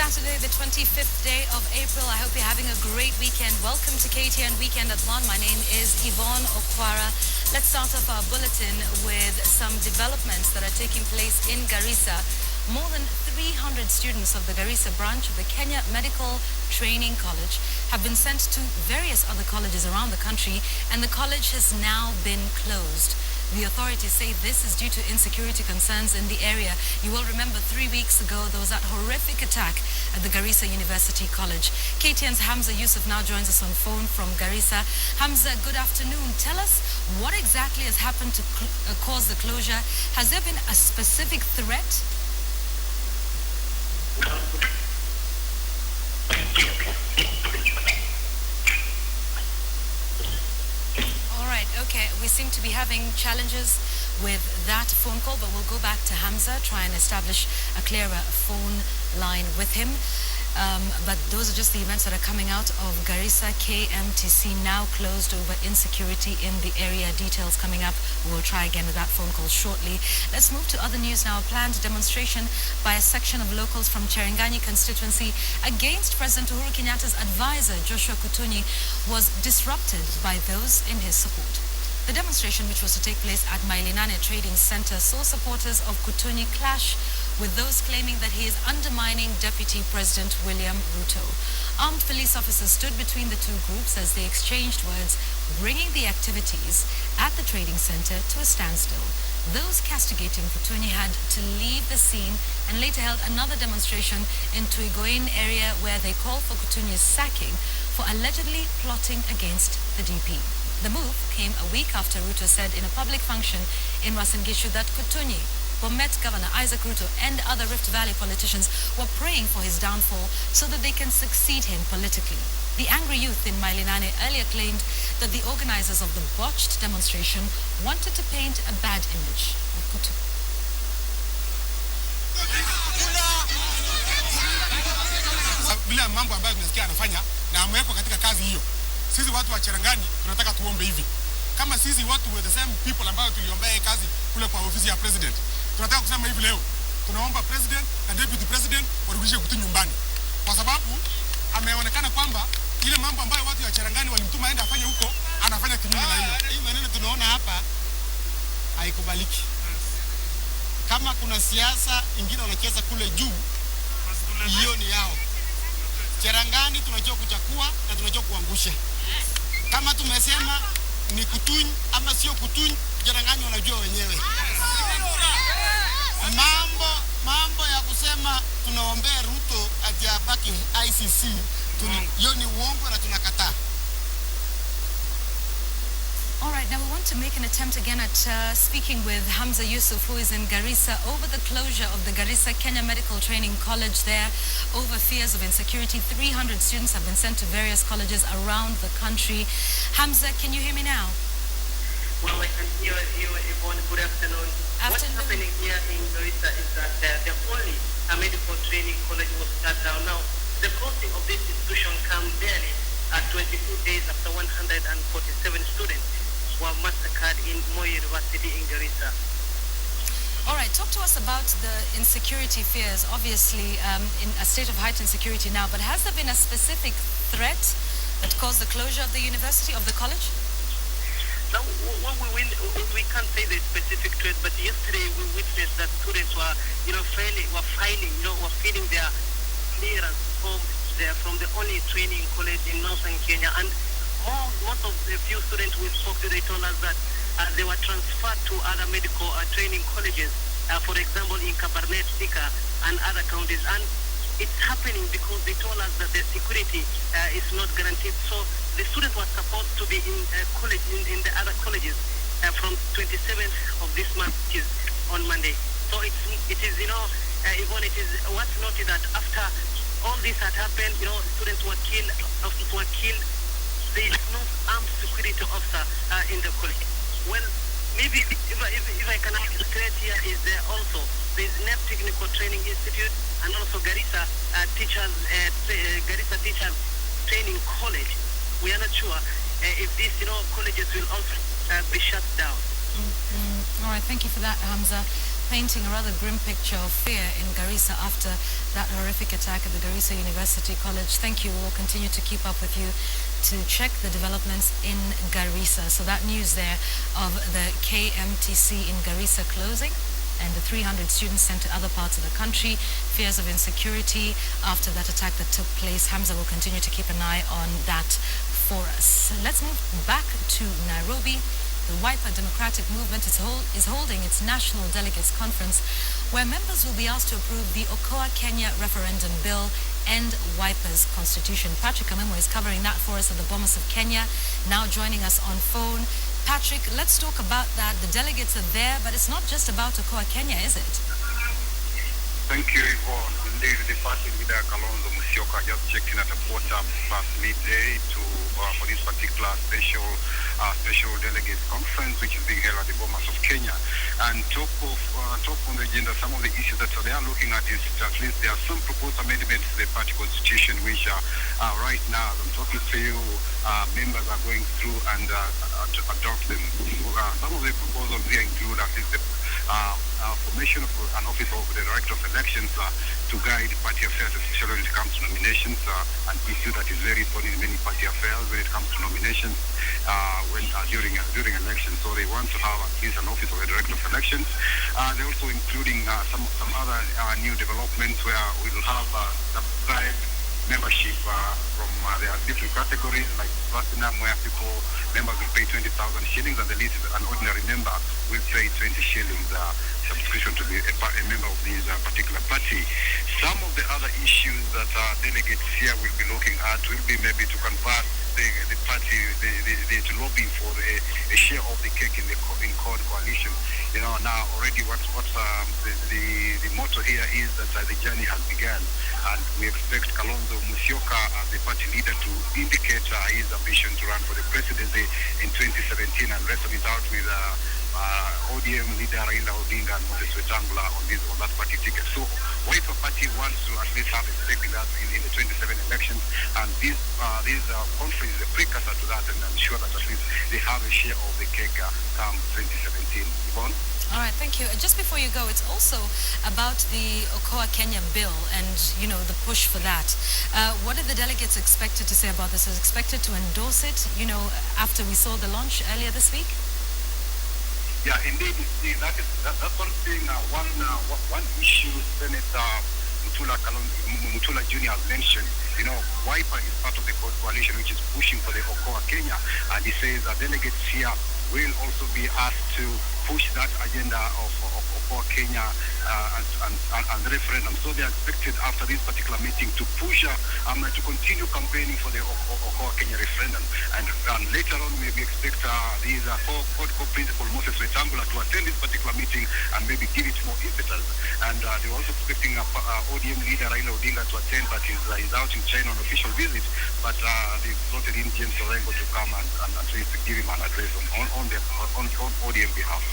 Saturday, the 25th day of April. I hope you're having a great weekend. Welcome to KTN Weekend at 1. My name is Yvonne Okwara. Let's start off our bulletin with some developments that are taking place in Garissa. More than 300 students of the Garissa branch of the Kenya Medical Training College have been sent to various other colleges around the country, and the college has now been closed. The authorities say this is due to insecurity concerns in the area. You will remember 3 weeks ago there was that horrific attack at the Garissa University College. KTN's Hamza Yusuf now joins us on phone from Garissa. Hamza, good afternoon. Tell us what exactly has happened to cause the closure. Has there been a specific threat? Okay, we seem to be having challenges with that phone call, but we'll go back to Hamza, try and establish a clearer phone line with him. But those are just the events that are coming out of Garissa. KMTC now closed over insecurity in the area. Details coming up. We'll try again with that phone call shortly. Let's move to other news now. A planned demonstration by a section of locals from Cherangani constituency against President Uhuru Kenyatta's advisor, Joshua Kutunyi, was disrupted by those in his support. The demonstration, which was to take place at Mailinane Trading Center, saw supporters of Kutunyi clash with those claiming that he is undermining Deputy President William Ruto. Armed police officers stood between the two groups as they exchanged words, bringing the activities at the trading center to a standstill. Those castigating Kutunyi had to leave the scene and later held another demonstration in Tuigoin area where they called for Kutunyi's sacking for allegedly plotting against the DP. The move came a week after Ruto said in a public function in Uasin Gishu that Kutunyi, Bomet Governor Isaac Ruto, and other Rift Valley politicians were praying for his downfall so that they can succeed him politically. The angry youth in Mailinane earlier claimed that the organizers of the botched demonstration wanted to paint a bad image of Kutunyi. Bila mambo ambayo tunasikia anafanya na amewekwa katika kazi hiyo. Sisi watu wa Cherangani tunataka tuombe hivi. Kama sisi watu with the same people ambao tuliombea kazi kule kwa ofisi ya president. Tunataka kusema hivi leo. Tunaomba president na deputy president warudishe Kutunyi nyumbani. Kwa sababu ameonekana kwamba ile mambo ambayo watu wa Cherangani walimtuma aende afanye huko anafanya kinyume na hiyo. Hii maneno tunaona hapa haikubaliki. Kama kuna siasa ingine wanacheza kule juu, hiyo ni yao. Cherangani tunajua kuchakua na tunajua kuangusha. Kama tumesema ni Kutunyi ama sio Kutunyi, Cherangani wanajua wenyewe. Mambo ya kusema tunaombea Ruto ati abaki ICC, hiyo ni uongo na tunakataa. All right, now we want to make an attempt again at speaking with Hamza Yusuf, who is in Garissa, over the closure of the Garissa Kenya Medical Training College there, over fears of insecurity. 300 students have been sent to various colleges around the country. Hamza, can you hear me now? Well, I can hear you, Yvonne. Good afternoon. What's happening here in Garissa is that the only medical training college was shut down. Now, the closing of this institution comes barely 22 days after 147 students were massacred in Moi University in Garissa. All right, talk to us about the insecurity fears, obviously in a state of heightened security now, but has there been a specific threat that caused the closure of the university, of the college? Now, we can't say the specific threat, but yesterday we witnessed that students were, feeling their clearance from the only training college in northern Kenya, and most of the few students we spoke to, they told us that they were transferred to other medical training colleges, for example, in Kabarnet, Sika, and other counties. And it's happening because they told us that the security is not guaranteed. So the students were supposed to be in college in the other colleges from 27th of this month, which is on Monday. So it is, Yvonne, it is what's noted that after all this had happened, students were killed, officers were killed. There is no armed security officer in the college. Well, maybe if I can add, the threat here is there also. There is NEP Technical Training Institute and also Garissa Teachers Training College. We are not sure if these colleges will also be shut down. All right, thank you for that, Hamza. painting a rather grim picture of fear in Garissa after that horrific attack at the Garissa University College. Thank you. We'll continue to keep up with you to check the developments in Garissa. So that news there of the KMTC in Garissa closing and the 300 students sent to other parts of the country, fears of insecurity after that attack that took place. Hamza will continue to keep an eye on that for us. Let's move back to Nairobi. The Wiper Democratic Movement is holding its National Delegates Conference, where members will be asked to approve the Okoa Kenya referendum bill and Wiper's constitution. Patrick Amemo is covering that for us at the Bomas of Kenya, now joining us on phone. Patrick, let's talk about that. The delegates are there, but it's not just about Okoa Kenya, is it? Thank you, Yvonne. Indeed, the party leader Kalonzo Musyoka just checked in at a quarter past midday for this particular special delegate conference, which is being held at the Bomas of Kenya. And top on the agenda, some of the issues that they are looking at is at least there are some proposed amendments to the party constitution, which right now, as I'm talking to you, members are going through and adopt them. Some of the proposals here include at least the formation of an office of the Director of Elections to guide party affairs, especially when it comes to nominations, an issue that is very important in many party affairs when it comes to nominations during elections. So they want to have at least an office of the Director of Elections. They're also including some other new developments where we will have subscribed membership from there are different categories like platinum, where members will pay 20,000 shillings, and the least an ordinary member will pay 20 shillings subscription to be a member of this particular party. Some of the other issues that delegates here will be looking at will be maybe to convert the party, to lobby for a share of the cake in CORD coalition. You know, now already the motto here is that the journey has begun, and we expect Kalonzo Musyoka as the party leader to indicate his ambition to run for the presidency in 2017 and wrestle it out with ODM leader Raila Odinga and Moses Wetangula on that party ticket. So Wiper Party wants to at least have a stake in that in the 27 elections, and this conference is a precursor to that, and I'm sure that at least they have a share of the cake come 2017. Yvonne? All right, thank you. Just before you go, it's also about the Okoa Kenya bill and, you know, the push for that. What are the delegates expected to say about this? Is expected to endorse it, you know, after we saw the launch earlier this week? Yeah, indeed. That's one thing. One issue Senator Mutula Jr. has mentioned. You know, Wiper is part of the coalition which is pushing for the Okoa Kenya, and he says that delegates here will also be asked to push that agenda of Okoa Kenya and the referendum. So they are expected after this particular meeting to push to continue campaigning for the Okoa Kenya referendum. And later on, we expect these co-principal Moses Wetangula to attend this particular meeting and maybe give it more impetus. And they're also expecting ODM leader Raila Odinga to attend, but he's out in China on official visit. But they've voted in James Orengo to come and at least to give him an address on ODM behalf.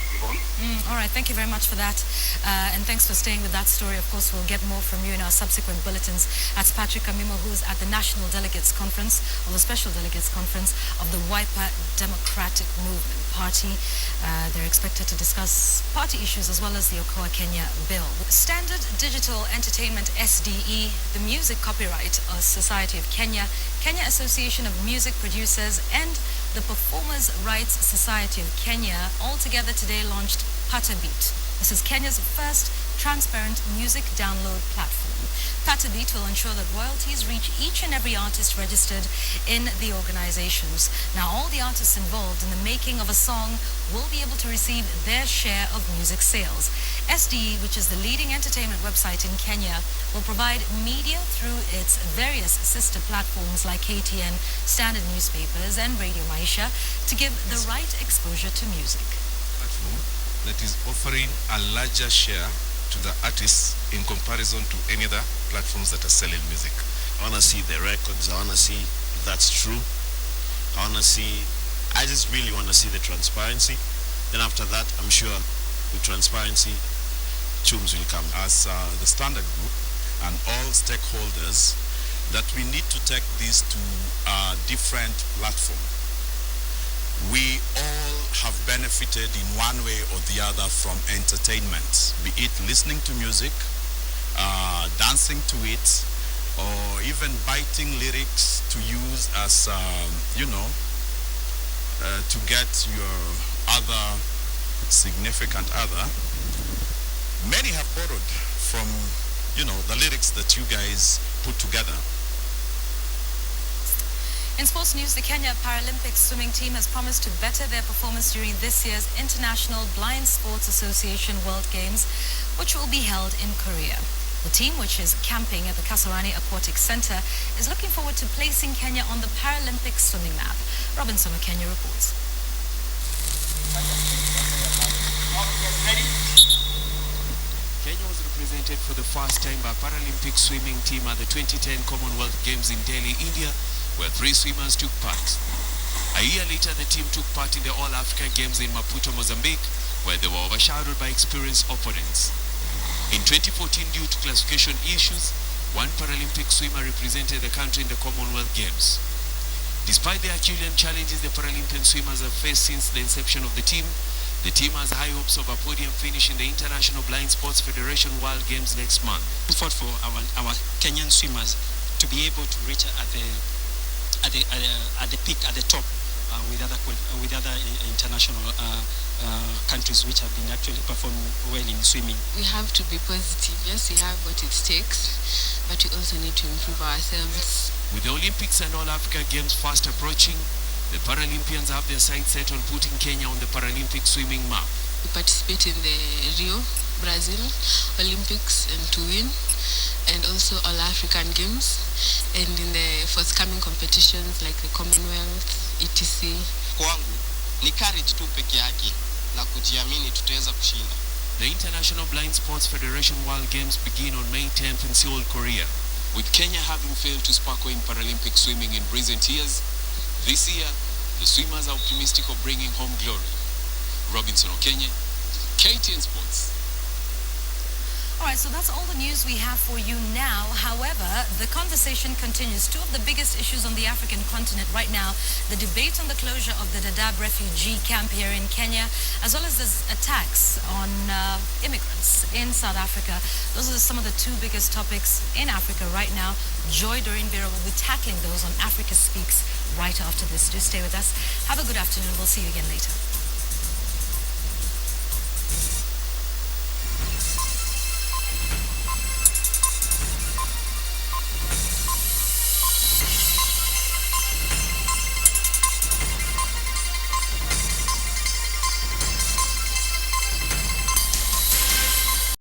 All right, thank you very much for that. And thanks for staying with that story. Of course, we'll get more from you in our subsequent bulletins. That's Patrick Amimo, who's at the National Delegates Conference, or the Special Delegates Conference of the Wiper Democratic Movement Party. They're expected to discuss party issues as well as the Okoa Kenya bill. Standard Digital Entertainment SDE, the Music Copyright Society of Kenya, Kenya Association of Music Producers, and the Performers' Rights Society of Kenya all together today launched Patabeat. This is Kenya's first transparent music download platform. Patabeat will ensure that royalties reach each and every artist registered in the organizations. Now, all the artists involved in the making of a song will be able to receive their share of music sales. SDE, which is the leading entertainment website in Kenya, will provide media through its various sister platforms like KTN, Standard Newspapers, and Radio Maisha to give the right exposure to music. Platform that is offering a larger share to the artists in comparison to any other platforms that are selling music. I want to see the records. I want to see if that's true. I just really want to see the transparency. Then after that, I'm sure with transparency, chums will come. As the Standard Group and all stakeholders, that we need to take this to a different platform We all have benefited in one way or the other from entertainment, be it listening to music, dancing to it, or even biting lyrics to use as, to get your other significant other. Many have borrowed from, the lyrics that you guys put together. In sports news, the Kenya Paralympic swimming team has promised to better their performance during this year's International Blind Sports Association World Games, which will be held in Korea. The team, which is camping at the Kasarani Aquatic Center, is looking forward to placing Kenya on the Paralympic swimming map. Robinson of Kenya reports. Kenya was represented for the first time by Paralympic swimming team at the 2010 Commonwealth Games in Delhi, India, where 3 swimmers took part. A year later, the team took part in the All-Africa Games in Maputo, Mozambique, where they were overshadowed by experienced opponents. In 2014, due to classification issues, 1 Paralympic swimmer represented the country in the Commonwealth Games. Despite the Herculean challenges the Paralympian swimmers have faced since the inception of the team has high hopes of a podium finish in the International Blind Sports Federation World Games next month. We fought for our Kenyan swimmers to be able to reach at the peak, at the top, with other international countries which have been actually performing well in swimming. We have to be positive. Yes, we have what it takes, but we also need to improve ourselves. With the Olympics and All Africa Games fast approaching, the Paralympians have their sights set on putting Kenya on the Paralympic swimming map. We participate in the Rio, Brazil Olympics and to win, and also All African Games, and in the forthcoming competitions like the Commonwealth, etc. Kwangu ni courage tu peke yake na kujiamini tutaweza kushinda. The International Blind Sports Federation World Games begin on May 10th in Seoul, Korea. With Kenya having failed to sparkle in Paralympic swimming in recent years, this year the swimmers are optimistic of bringing home glory. Robinson Okenya, KTN Sports. All right, so that's all the news we have for you now. However, the conversation continues. 2 of the biggest issues on the African continent right now, the debate on the closure of the Dadaab refugee camp here in Kenya, as well as the attacks on immigrants in South Africa. Those are some of the 2 biggest topics in Africa right now. Joy Dorinbira will be tackling those on Africa Speaks right after this. Do stay with us. Have a good afternoon. We'll see you again later.